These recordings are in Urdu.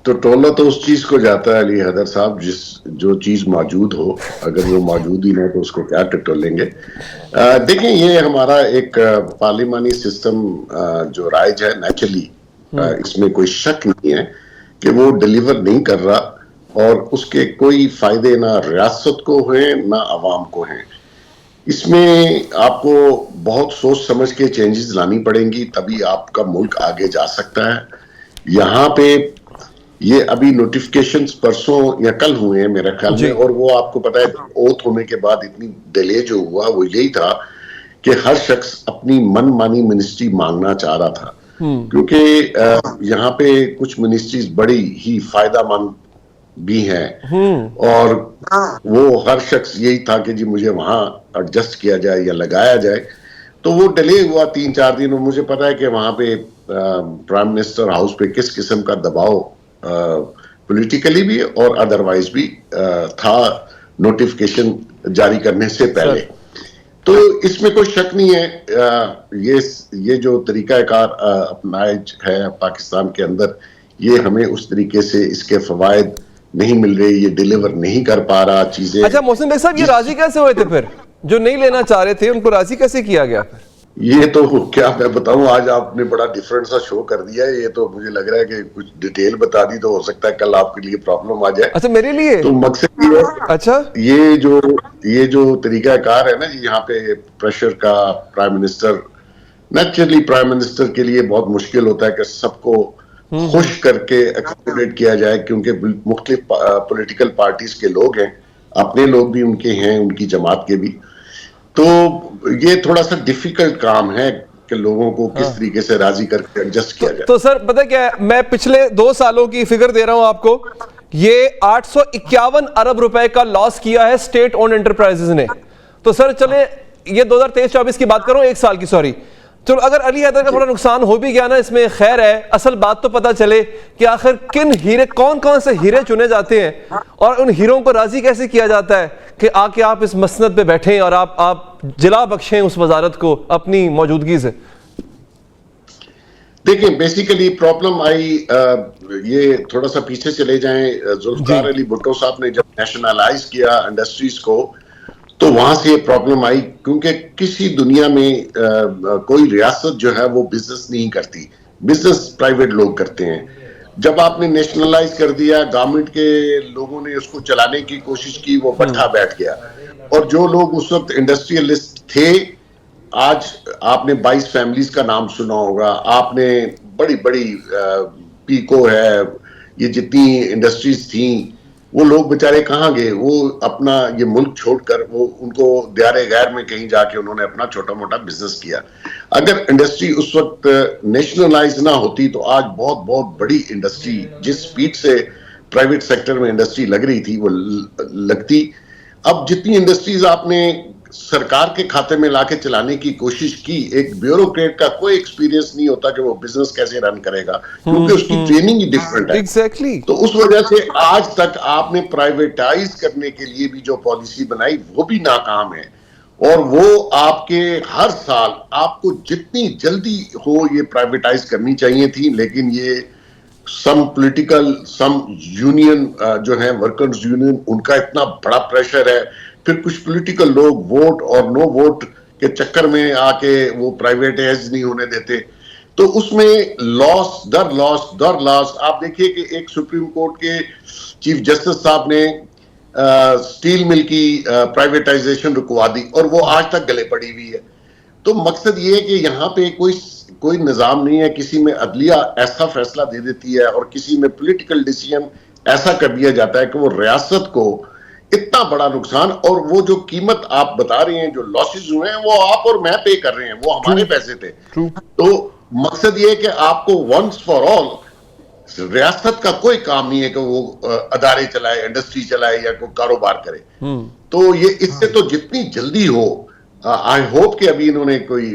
تو ٹولہ تو اس چیز کو جاتا ہے علی حیدر صاحب جو چیز موجود ہو، اگر وہ موجود ہی نہ تو اس کو کیا ٹٹولیں گے. دیکھیں یہ ہمارا ایک پارلیمانی سسٹم جو رائج ہے نیچرلی، اس میں کوئی شک نہیں ہے کہ وہ ڈیلیور نہیں کر رہا، اور اس کے کوئی فائدے نہ ریاست کو ہیں نہ عوام کو ہیں. اس میں آپ کو بہت سوچ سمجھ کے چینجز لانی پڑیں گی، تبھی آپ کا ملک آگے جا سکتا ہے. یہاں پہ یہ ابھی نوٹیفکیشنز پرسوں یا کل ہوئے ہیں میرے خیال میں، اور وہ آپ کو پتا ہے اوتھ ہونے کے بعد اتنی ڈیلے جو ہوا وہ یہی تھا کہ ہر شخص اپنی من مانی منسٹری مانگنا چاہ رہا تھا، کیونکہ یہاں پہ کچھ منسٹریز بڑی ہی فائدہ مند بھی ہیں، اور وہ ہر شخص یہی تھا کہ جی مجھے وہاں ایڈجسٹ کیا جائے یا لگایا جائے. تو وہ ڈیلے ہوا 3-4 دن، اور مجھے پتا ہے کہ وہاں پہ پرائم منسٹر ہاؤس پہ کس قسم کا دباؤ پولیٹیکلی بھی اور ادروائز بھی تھا نوٹیفکیشن جاری کرنے سے پہلے. تو اس میں کوئی شک نہیں ہے، یہ جو طریقہ کار اپنایا ہے پاکستان کے اندر، یہ ہمیں اس طریقے سے اس کے فوائد نہیں مل رہے، یہ ڈیلیور نہیں کر پا رہا چیزیں. اچھا محسن بھائی صاحب، یہ راضی کیسے ہوئے تھے پھر؟ جو نہیں لینا چاہ رہے تھے ان کو راضی کیسے کیا گیا پھر؟ یہ تو کیا میں بتاؤں، آج آپ نے بڑا ڈیفرنٹ سا شو کر دیا ہے. یہ تو مجھے لگ رہا ہے کہ کچھ ڈیٹیل بتا دی تو ہو سکتا ہے کل آپ کے لیے پرابلم آ جائے. اچھا میرے لیے؟ تو مقصد یہ ہے، اچھا یہ جو طریقہ کار ہے نا جی، یہاں پہ پریشر کا، prime minister naturally prime minister کے لیے بہت مشکل ہوتا ہے کہ سب کو خوش کر کے ایکوموڈیٹ کیا جائے، کیونکہ مختلف پولیٹیکل پارٹیز کے لوگ ہیں، اپنے لوگ بھی ان کے ہیں، ان کی جماعت کے بھی. تو یہ تھوڑا سا ڈیفیکلٹ کام ہے کہ لوگوں کو کس طریقے سے راضی کر کے ایڈجسٹ کیا جائے. تو سر پتہ کیا ہے، میں پچھلے 2 سالوں کی فگر دے رہا ہوں آپ کو. یہ 851 ارب روپے کا لاس کیا ہے اسٹیٹ اونڈ انٹرپرائزز نے. تو سر چلیں یہ 2023-24 کی بات کروں، 1 سال کی، سوری. چلو اگر علی حیدر کا تھوڑا نقصان ہو بھی گیا نا، اس میں خیر ہے. اصل بات تو پتہ چلے کہ آخر کن ہیرے، کون کون سے ہیرے چنے جاتے ہیں، اور ان ہیروں کو راضی کیسے کیا جاتا ہے کہ آ کے آپ اس مسند پہ بیٹھیں اور آپ جلا بخشیں اس وزارت کو اپنی موجودگی سے. دیکھیں بیسیکلی پرابلم آئی، یہ تھوڑا سا پیچھے چلے جائیں. ذوالفقار علی بھٹو صاحب نے جب نیشنلائز کیا انڈسٹریز کو، تو وہاں سے یہ پرابلم آئی، کیونکہ کسی دنیا میں کوئی ریاست جو ہے وہ بزنس نہیں کرتی، بزنس پرائیویٹ لوگ کرتے ہیں. جب آپ نے نیشنلائز کر دیا، گورنمنٹ کے لوگوں نے اس کو چلانے کی کوشش کی، وہ بٹھا بیٹھ گیا. اور جو لوگ اس وقت انڈسٹریلسٹ تھے، آج آپ نے 22 فیملیز کا نام سنا ہوگا، آپ نے بڑی بڑی پیکو ہے، یہ جتنی انڈسٹریز تھیں، وہ لوگ بچارے کہاں گئے؟ وہ اپنا یہ ملک چھوڑ کر وہ ان کو دیار غیر میں کہیں جا کے انہوں نے اپنا چھوٹا موٹا بزنس کیا. اگر انڈسٹری اس وقت نیشنلائز نہ ہوتی تو آج بہت بہت بڑی انڈسٹری، جس سپیڈ سے پرائیویٹ سیکٹر میں انڈسٹری لگ رہی تھی وہ لگتی. اب جتنی انڈسٹریز آپ نے سرکار کے کھاتے میں لا کے چلانے کی کوشش کی، ایک بیوروکریٹ کا کوئی ایکسپیرینس نہیں ہوتا کہ وہ بزنس کیسے رن کرے گا، کیونکہ اس کی ٹریننگ ہی ڈیفرنٹ ہے. تو اس وجہ سے آج تک آپ نے پرائیویٹائز کرنے کے لیے بھی جو پالیسی بنائی وہ بھی ناکام ہے. اور وہ آپ کے ہر سال آپ کو جتنی جلدی ہو یہ پرائیویٹائز کرنی چاہیے تھی، لیکن یہ سم پولیٹیکل، سم یونین جو ہیں ورکرز یونین، ان کا اتنا بڑا پریشر ہے. پھر کچھ پولیٹیکل لوگ ووٹ اور نو ووٹ کے چکر میں آ کے وہ پرائیویٹائز نہیں ہونے دیتے. تو اس میں لاس در لاس در لاس. آپ دیکھیے کہ ایک سپریم کورٹ کے چیف جسٹس صاحب نے سٹیل مل کی پرائیویٹائزیشن رکوا دی، اور وہ آج تک گلے پڑی ہوئی ہے. تو مقصد یہ ہے کہ یہاں پہ کوئی نظام نہیں ہے. کسی میں عدلیہ ایسا فیصلہ دے دیتی ہے اور کسی میں پولیٹیکل ڈیسیژن ایسا کر دیا جاتا ہے کہ وہ ریاست کو اتنا بڑا نقصان، اور وہ جو قیمت آپ بتا رہے ہیں، جو لاسز ہوئے ہیں، وہ آپ اور میں پے کر رہے ہیں، وہ ہمارے پیسے تھے. تو مقصد یہ ہے کہ آپ کو ونس فار آل، ریاست کا کوئی کام نہیں ہے کہ وہ ادارے چلائے، انڈسٹری چلائے یا کوئی کاروبار کرے. تو یہ اس سے تو جتنی جلدی ہو، آئی ہوپ کہ ابھی انہوں نے کوئی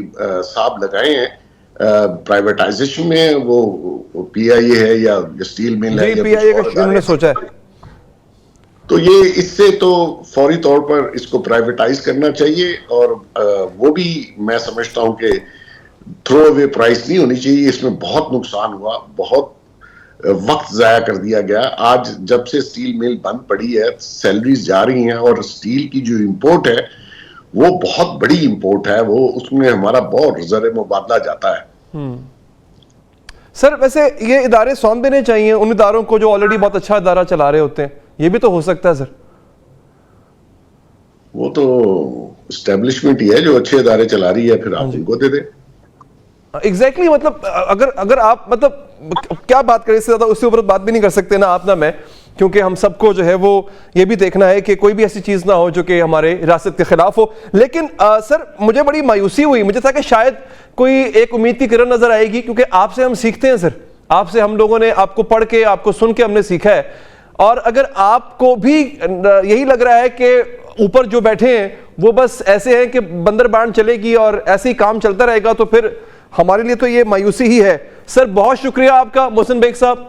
صاحب لگائے ہیں پرائیویٹائزیشن میں، وہ پی آئی اے ہے یا اسٹیل مل ہے یا کچھ اور سوچا. تو یہ اس سے تو فوری طور پر اس کو پرائیویٹائز کرنا چاہیے. اور وہ بھی میں سمجھتا ہوں کہ تھرو اوے پرائز نہیں ہونی چاہیے. اس میں بہت نقصان ہوا، بہت وقت ضائع کر دیا گیا. آج جب سے اسٹیل مل بند پڑی ہے سیلریز جا رہی ہیں, اور اسٹیل کی جو امپورٹ ہے وہ بہت بڑی امپورٹ ہے, وہ اس میں ہمارا بہت زر مبادلہ جاتا ہے. سر ویسے یہ ادارے سونپ دینے چاہیے ان اداروں کو جو آلریڈی بہت اچھا ادارہ چلا رہے ہوتے ہیں, یہ بھی تو ہو سکتا ہے سر. وہ تو اسٹیبلشمنٹ ہی ہے جو اچھے ادارے چلا رہی ہے, پھر آپ ان کو دے دیں. ایگزیکٹلی مطلب اگر آپ مطلب کیا بات کریں, اس سے زیادہ اس کے اوپر بات بھی نہیں کر سکتے نا آپ نہ میں, کیونکہ ہم سب کو جو ہے وہ یہ بھی دیکھنا ہے کہ کوئی بھی ایسی چیز نہ ہو جو کہ ہمارے ریاست کے خلاف ہو. لیکن سر مجھے بڑی مایوسی ہوئی, مجھے تھا کہ شاید کوئی ایک امید کی کرن نظر آئے گی, کیونکہ آپ سے ہم سیکھتے ہیں سر, آپ سے ہم لوگوں نے آپ کو پڑھ کے آپ کو سن کے ہم نے سیکھا ہے. اور اگر آپ کو بھی یہی لگ رہا ہے کہ اوپر جو بیٹھے ہیں وہ بس ایسے ہیں کہ بندر بانڈ چلے گی اور ایسے ہی کام چلتا رہے گا, تو پھر ہمارے لیے تو یہ مایوسی ہی ہے. سر بہت شکریہ آپ کا محسن بیگ صاحب.